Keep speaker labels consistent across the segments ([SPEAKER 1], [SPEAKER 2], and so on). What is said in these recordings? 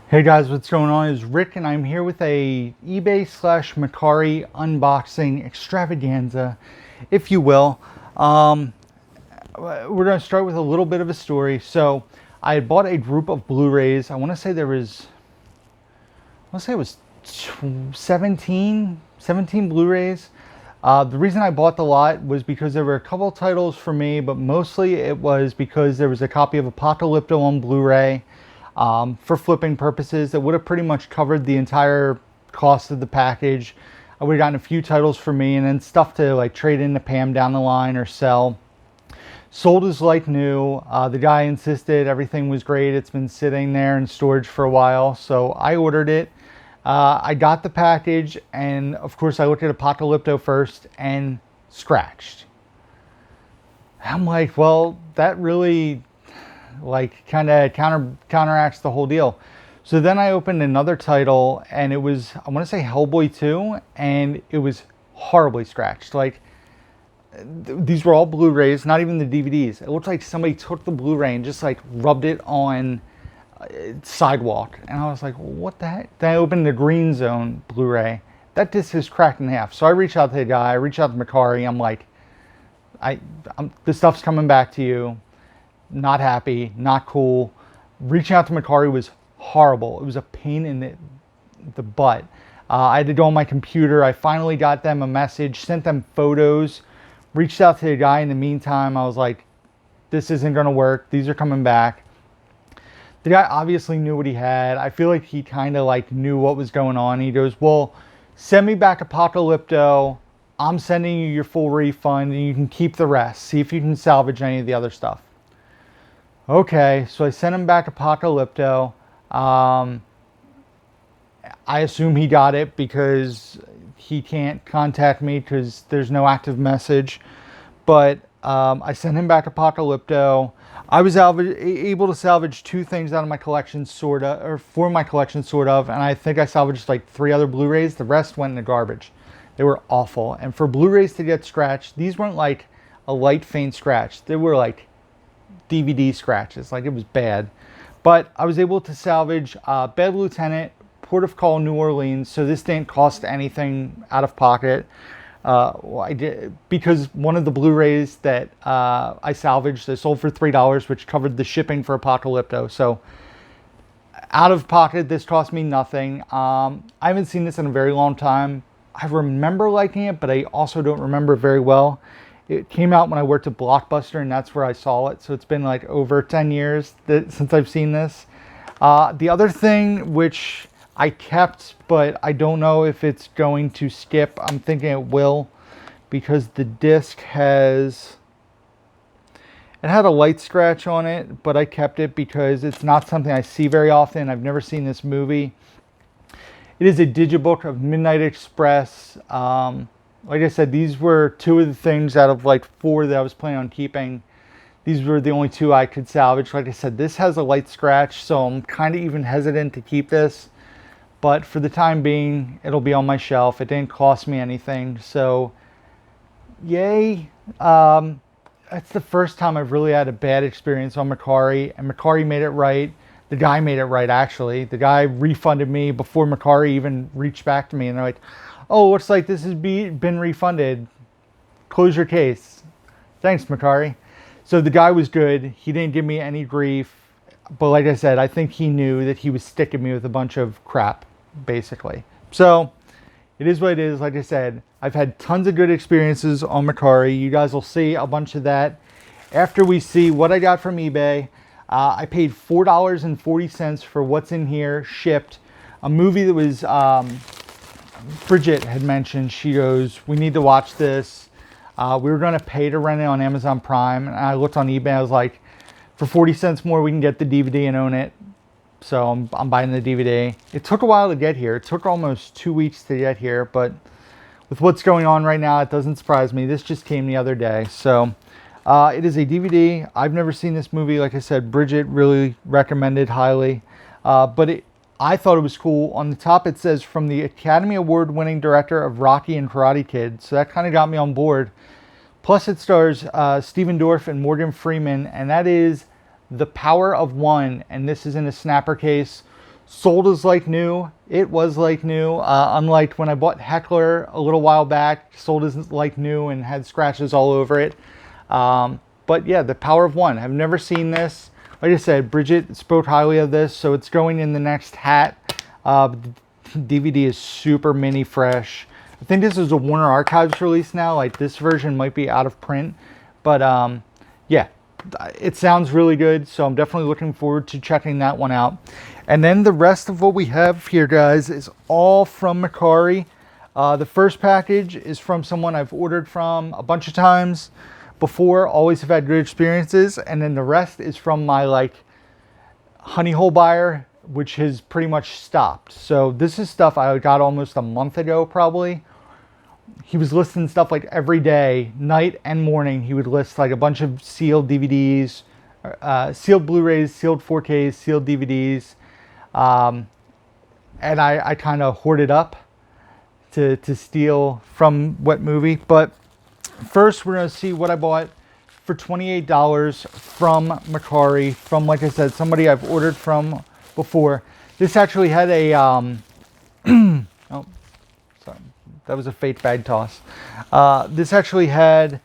[SPEAKER 1] Hey guys, what's going on? It's Rick and I'm here with a eBay slash Mercari unboxing extravaganza, if you will. We're going to start with a little bit of a story. So I had bought a group of Blu-rays. I want to say it was 17 Blu-rays. The reason I bought the lot was because there were a couple titles for me, but mostly it was because there was a copy of Apocalypto on Blu-ray. For flipping purposes, that would have pretty much covered the entire cost of the package. I would have gotten a few titles for me and then stuff to like trade into Pam down the line or sell. Sold as like new. The guy insisted everything was great. It's been sitting there in storage for a while, so I ordered it. I got the package, and of course I looked at Apocalypto first and scratched. I'm like, well, that really like kind of counteracts the whole deal. So then I opened another title, and it was, I want to say Hellboy 2, and it was horribly scratched. Like these were all Blu-rays, not even the DVDs. It looked like somebody took the Blu-ray and just like rubbed it on sidewalk, and I was like, what the heck? Then I opened the Green Zone Blu-ray. That disc is cracked in half. So I reached out to the guy, I reached out to Mercari. I'm like, this stuff's coming back to you. Not happy, not cool. Reaching out to Mercari was horrible. It was a pain in the butt. I had to go on my computer. I finally got them a message, sent them photos, reached out to the guy in the meantime. I was like, this isn't going to work. These are coming back. The guy obviously knew what he had. I feel like he kind of like knew what was going on. He goes, well, send me back Apocalypto. I'm sending you your full refund and you can keep the rest. See if you can salvage any of the other stuff. Okay, so I sent him back Apocalypto. I assume he got it because he can't contact me because there's no active message. But I sent him back Apocalypto. I was able to salvage two things out of my collection, sort of, or for my collection, sort of. And I think I salvaged like 3 other Blu-rays. The rest went in the garbage. They were awful. And for Blu-rays to get scratched, these weren't like a light, faint scratch. They were like DVD scratches. Like, it was bad. But I was able to salvage Bad Lieutenant, Port of Call, New Orleans. So this didn't cost anything out of pocket. I did, because one of the Blu-rays that I salvaged, they sold for $3, which covered the shipping for Apocalypto. So out of pocket, this cost me nothing. I haven't seen this in a very long time. I remember liking it, but I also don't remember very well. It came out when I worked at Blockbuster, and that's where I saw it. So it's been like over 10 years since I've seen this. The other thing, which I kept, but I don't know if it's going to skip. I'm thinking it will, because the disc had a light scratch on it, but I kept it because it's not something I see very often. I've never seen this movie. It is a digibook of Midnight Express. Like I said, these were 2 of the things out of like 4 that I was planning on keeping. These were the only 2 I could salvage. Like I said, this has a light scratch, so I'm kind of even hesitant to keep this. But for the time being, it'll be on my shelf. It didn't cost me anything, so yay. That's the first time I've really had a bad experience on Mercari, and Mercari made it right. The guy made it right, actually. The guy refunded me before Mercari even reached back to me, and they're like, oh, looks like this has been refunded. Close your case. Thanks, Mercari. So the guy was good. He didn't give me any grief. But like I said, I think he knew that he was sticking me with a bunch of crap, basically. So it is what it is. Like I said, I've had tons of good experiences on Mercari. You guys will see a bunch of that after we see what I got from eBay. I paid $4.40 for what's in here, shipped. A movie that was... Bridgette had mentioned, she goes, we need to watch this. We were going to pay to rent it on Amazon Prime. And I looked on eBay. I was like, for 40 cents more, we can get the DVD and own it. So I'm buying the DVD. It took a while to get here. It took almost 2 weeks to get here. But with what's going on right now, it doesn't surprise me. This just came the other day. So it is a DVD. I've never seen this movie. Like I said, Bridgette really recommended highly. But I thought it was cool. On the top it says, from the Academy Award winning director of Rocky and Karate Kid. So that kind of got me on board. Plus it stars Stephen Dorff and Morgan Freeman, and that is The Power of One, and this is in a snapper case. Sold as like new. It was like new. Unlike when I bought Heckler a little while back, sold as like new and had scratches all over it. But yeah, the power of one. I've never seen this. Like I said, Bridgette spoke highly of this, so it's going in the next hat. The DVD is super mini fresh. I think this is a Warner Archives release now. Like, this version might be out of print, but yeah, it sounds really good, so I'm definitely looking forward to checking that one out. And then the rest of what we have here, guys, is all from Mercari. The first package is from someone I've ordered from a bunch of times before, always have had good experiences, and then the rest is from my like honey hole buyer, which has pretty much stopped. So this is stuff I got almost a month ago probably. He was listing stuff like every day, night and morning. He would list like a bunch of sealed DVDs, sealed Blu-rays, sealed 4Ks, sealed DVDs. And I kind of hoarded up to steal from what movie. But first, we're going to see what I bought for $28 from Mercari, from, like I said, somebody I've ordered from before. This actually had a, oh, sorry, that was a fate bag toss. This actually had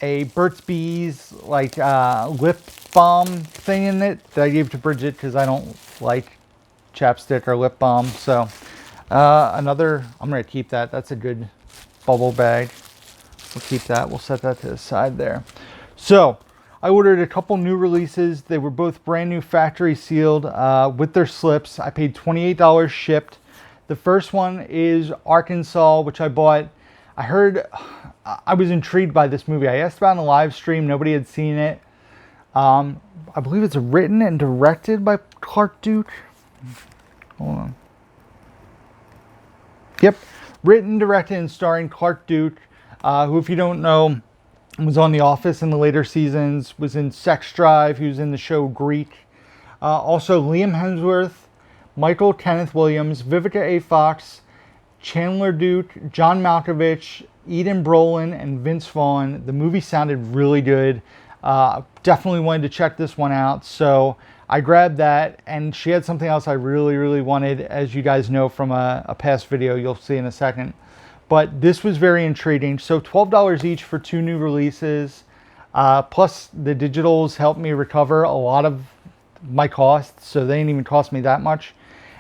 [SPEAKER 1] a Burt's Bees, like, lip balm thing in it that I gave to Bridgette because I don't like chapstick or lip balm. So, another, I'm going to keep that. That's a good bubble bag. We'll keep that. We'll set that to the side there. So, I ordered a couple new releases. They were both brand new factory sealed with their slips. I paid $28 shipped. The first one is Arkansas, which I bought. I heard, I was intrigued by this movie. I asked about it in a live stream. Nobody had seen it. I believe it's written and directed by Clark Duke. Hold on. Yep. Written, directed, and starring Clark Duke, who, if you don't know, was on The Office in the later seasons, was in Sex Drive. He was in the show Greek. Also, Liam Hemsworth, Michael Kenneth Williams, Vivica A. Fox, Chandler Duke, John Malkovich, Eden Brolin, and Vince Vaughn. The movie sounded really good. Definitely wanted to check this one out, so I grabbed that. And she had something else I really, really wanted, as you guys know from a past video you'll see in a second. But this was very intriguing. So $12 each for two new releases. Plus the digitals helped me recover a lot of my costs, so they didn't even cost me that much.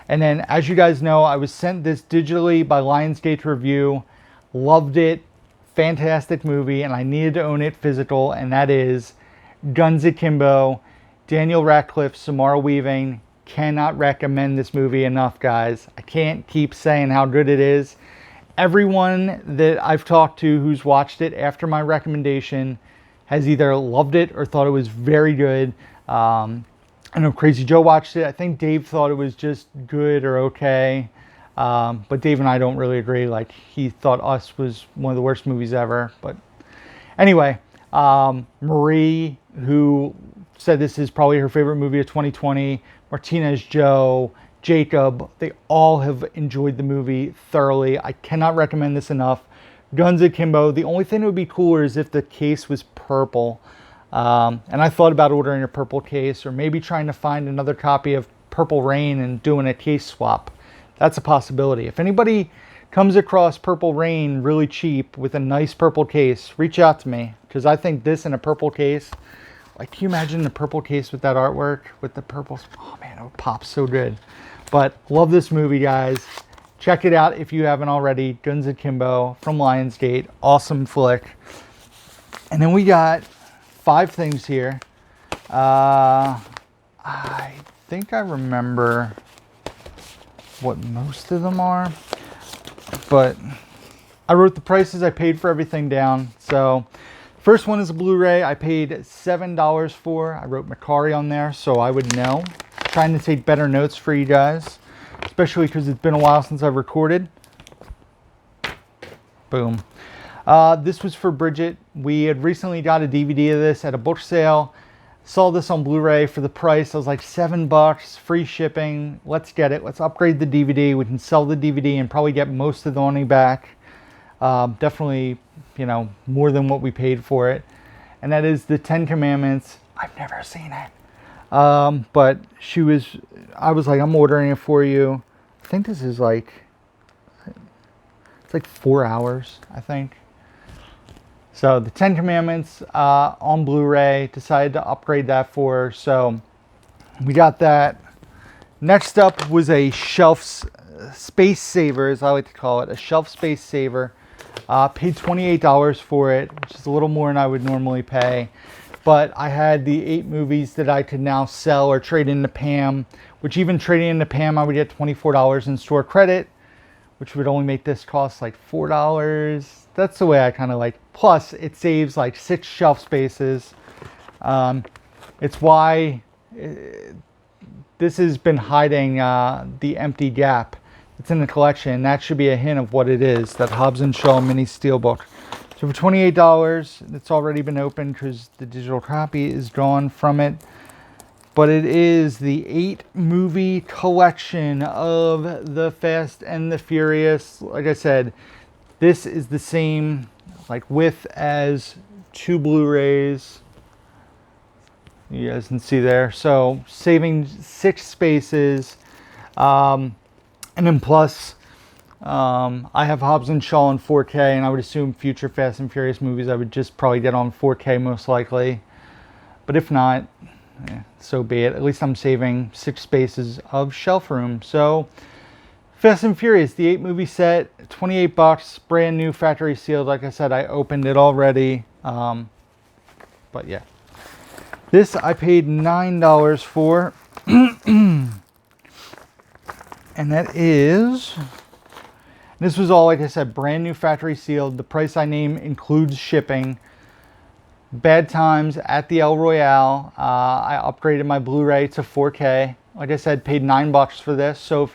[SPEAKER 1] And then, as you guys know, I was sent this digitally by Lionsgate Review. Loved it. Fantastic movie, and I needed to own it physical, and that is Guns Akimbo. Daniel Radcliffe, Samara Weaving. Cannot recommend this movie enough, guys. I can't keep saying how good it is. Everyone that I've talked to who's watched it after my recommendation has either loved it or thought it was very good. I know Crazy Joe watched it. I think Dave thought it was just good or okay. But Dave and I don't really agree. Like, he thought Us was one of the worst movies ever. But anyway, Marie, who said this is probably her favorite movie of 2020, Martinez Joe, Jacob, they all have enjoyed the movie thoroughly. I cannot recommend this enough. Guns Akimbo. The only thing that would be cooler is if the case was purple. And I thought about ordering a purple case, or maybe trying to find another copy of Purple Rain and doing a case swap. That's a possibility. If anybody comes across Purple Rain really cheap with a nice purple case, reach out to me, because I think this in a purple case, like, can you imagine the purple case with that artwork, with the purple? Oh man, it would pop so good. But love this movie, guys. Check it out if you haven't already. Guns Akimbo from Lionsgate. Awesome flick. And then we got 5 things here. I think I remember what most of them are, but I wrote the prices I paid for everything down. So first one is a Blu-ray. I paid $7 for. I wrote Mercari on there so I would know. Trying to take better notes for you guys, especially because it's been a while since I've recorded. Boom. This was for Bridgette. We had recently got a DVD of this at a book sale. Saw this on Blu-ray for the price. I was like, $7, free shipping. Let's get it. Let's upgrade the DVD. We can sell the DVD and probably get most of the money back. Definitely, you know, more than what we paid for it. And that is the 10 Commandments. I've never seen it. But I was like, I'm ordering it for you. I think this is like, it's like 4 hours, I think. So the 10 Commandments on Blu-ray, decided to upgrade that for her. So we got that. Next up was a space saver, as I like to call it, a shelf space saver. Paid $28 for it, which is a little more than I would normally pay. But I had the 8 movies that I could now sell or trade into Pam, which even trading into Pam, I would get $24 in store credit, which would only make this cost like $4. That's the way I kind of like. Plus, it saves like 6 shelf spaces. It's why this has been hiding the empty gap. It's in the collection. That should be a hint of what it is, that Hobbs & Shaw mini steelbook. So for $28, it's already been opened because the digital copy is drawn from it. But it is the 8 movie collection of the Fast and the Furious. Like I said, this is the same like width as 2 Blu-rays. You guys can see there. So saving 6 spaces. And then plus, I have Hobbs & Shaw in 4K, and I would assume future Fast and Furious movies I would just probably get on 4K most likely. But if not, so be it. At least I'm saving 6 spaces of shelf room. So Fast and Furious, the 8 movie set, $28, brand new, factory sealed. Like I said, I opened it already. But yeah. This I paid $9 for. And that is, this was all, like I said, brand new, factory sealed. The price I name includes shipping. Bad Times at the El Royale. I upgraded my Blu-ray to 4K. Like I said, paid $9 for this. So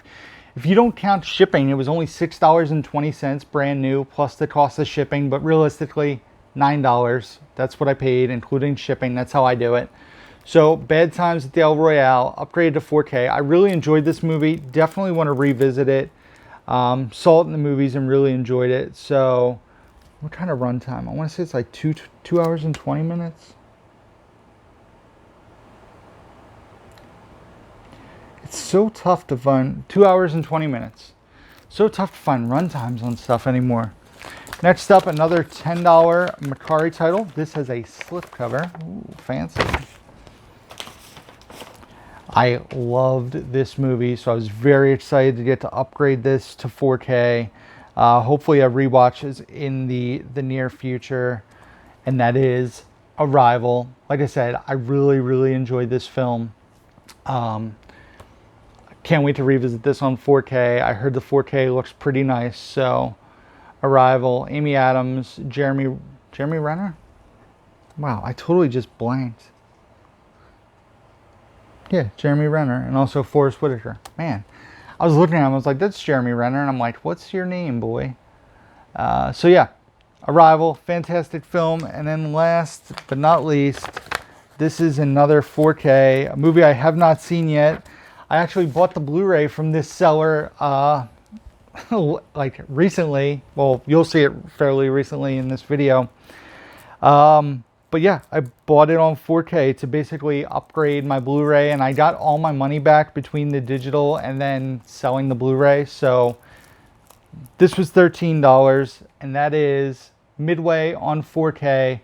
[SPEAKER 1] if you don't count shipping, it was only $6.20 brand new, plus the cost of shipping. But realistically, $9. That's what I paid, including shipping. That's how I do it. So Bad Times at the El Royale, upgraded to 4K. I really enjoyed this movie. Definitely want to revisit it. Saw it in the movies and really enjoyed it. So what kind of runtime? I want to say it's like 2 hours and 20 minutes. It's so tough to find 2 hours and 20 minutes. So tough to find runtimes on stuff anymore. Next up, another $10 Mercari title. This has a slipcover. Ooh, fancy. I loved this movie, so I was very excited to get to upgrade this to 4K. Hopefully a rewatch is in the near future, and that is Arrival. Like I said, I really enjoyed this film. Can't wait to revisit this on 4K. I heard the 4K looks pretty nice. So Arrival, Amy Adams, Jeremy Renner? Wow, I totally just blanked. Yeah, Jeremy Renner, and also Forrest Whitaker. Man, I was looking at him, I was like, that's Jeremy Renner, and I'm like, what's your name, boy? So yeah, Arrival, fantastic film. And then last but not least, this is another 4K, a movie I have not seen yet. I actually bought the Blu-ray from this seller like recently. Well, you'll see it fairly recently in this video. But yeah, I bought it on 4K to basically upgrade my Blu-ray, and I got all my money back between the digital and then selling the Blu-ray. So this was $13, and that is Midway on 4K.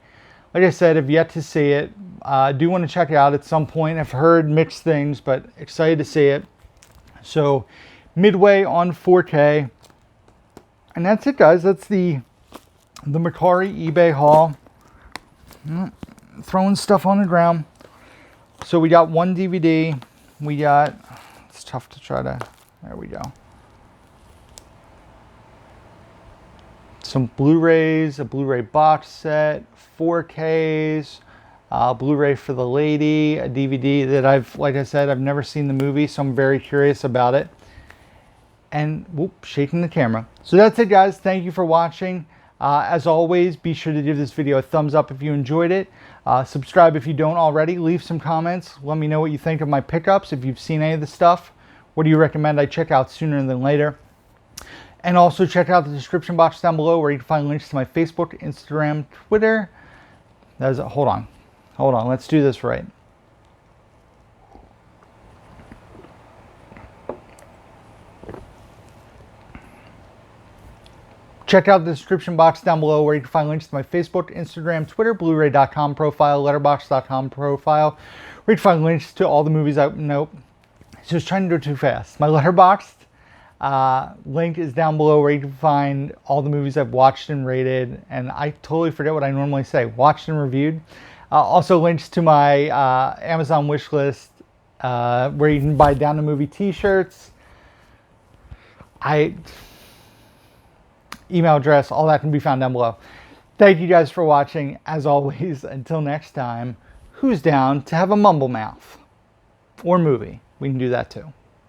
[SPEAKER 1] Like I said, I've yet to see it. I do want to check it out at some point. I've heard mixed things, but excited to see it. So Midway on 4K. And that's it, guys. That's the Mercari eBay haul. Throwing stuff on the ground. So we got 1 DVD. We got, it's tough to try to, there we go. Some Blu-rays, a Blu-ray box set, 4Ks, Blu-ray for the lady, a DVD that like I said, I've never seen the movie, so I'm very curious about it. And, whoop, shaking the camera. So that's it, guys. Thank you for watching. As always, be sure to give this video a thumbs up if you enjoyed it. Subscribe if you don't already. Leave some comments. Let me know what you think of my pickups. If you've seen any of the stuff, what do you recommend I check out sooner than later? And also check out the description box down below where you can find links to my Facebook, Instagram, Twitter. Hold on. Let's do this right. Check out the description box down below where you can find links to my Facebook, Instagram, Twitter, Blu-ray.com profile, Letterboxd.com profile, where you can find links to all the movies nope. Just trying to do it too fast. My Letterboxd link is down below where you can find all the movies I've watched and rated. And I totally forget what I normally say. Watched and reviewed. Also links to my Amazon wish list where you can buy Down the Movie t-shirts. Email address, all that can be found down below. Thank you guys for watching. As always, until next time, who's down to have a mumble mouth? Or movie. We can do that too.